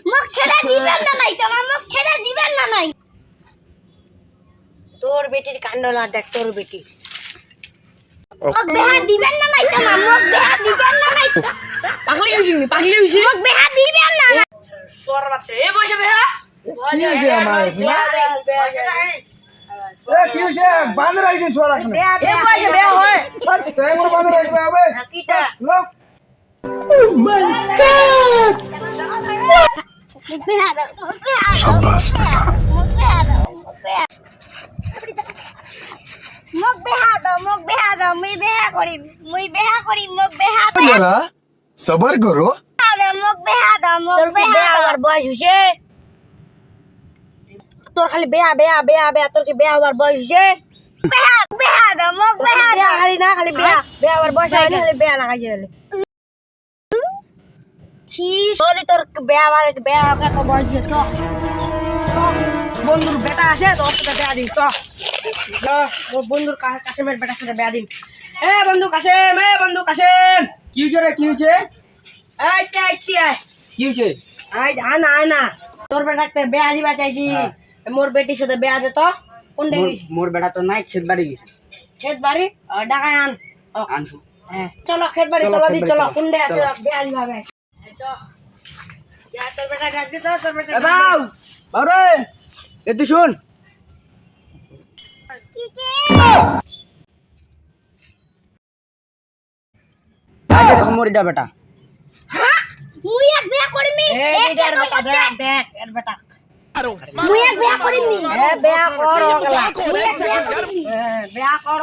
মুখ ছেড়ে দিবেন না নাই তোমার মুখ ছেড়ে দিবেন না নাই তোর বেটির কাণ্ড না দেখ তোর বেটি মুখ বেহা দিবেন না নাই তোমার মুখ বেহা দিবেন না নাই পাগলি হইছিস মুখ বেহা দিবেন না নাই সর বাচ্চা এ বসে বেহা কি হইছে আমার এ কি হইছে বাঁধ রাখছেন ছোড়া রাখনে এ বসে বেহা হয় তাই মোর বাঁধ রাখবে আবে কিটা লোক মুখ বেহা দাও শাবাশ বেটা মুখ বেহা দাও মুখ বেহা দাও মুই বেহা করি মুখ বেহা দাও जरा सबर करो মুখ বেহা দাও মুখ তোর কি বেহা বেহা দাও হওয়ার বয়স হইছে তোর খালি বেহা তোর কি বেহা হওয়ার বয়স হইছে বেহা দাও মুখ বেহা বেহা খালি না খালি বেহা হওয়ার বয়স হয়নি খালি বেহা না খাইছে বলে ছি চলি তোর বেহা কত বয়স হইছে তো বন্ধুর বেটা আছে তোর সাথে বেহা দিন তো ওর বন্ধুর কাশেমের বেটার সাথে বেহা দিন এ বন্ধু কাশেম কি হইছে রে কি হইছে আয় কি হইছে আয় না তোর বেটাকে বেহা দিবা চাইছি মোর বেটির সাথে বেহা দে তো কোন দেখিস মোর বেটা তো নাই খেত বাড়ি গেছে খেত বাড়ি ডাকায় আন আনছু হ্যাঁ চলো খেত বাড়ি চলো, চলো খেত দি বাড়ি চলো চলো। কোন দে আছে বেহা দিবা বে তোর বেটা ডাক দে তো তোর বেটা এ বাউ বাউরে এ তুই শুন আগে মোর বেটা মুই এক বিয়া করিমি এর বেটা দেখ এর বেটা মুই এক বিয়া করিমি এ বেয়া কর ওগলা মুই এক বিয়া করিমি বেয়া কর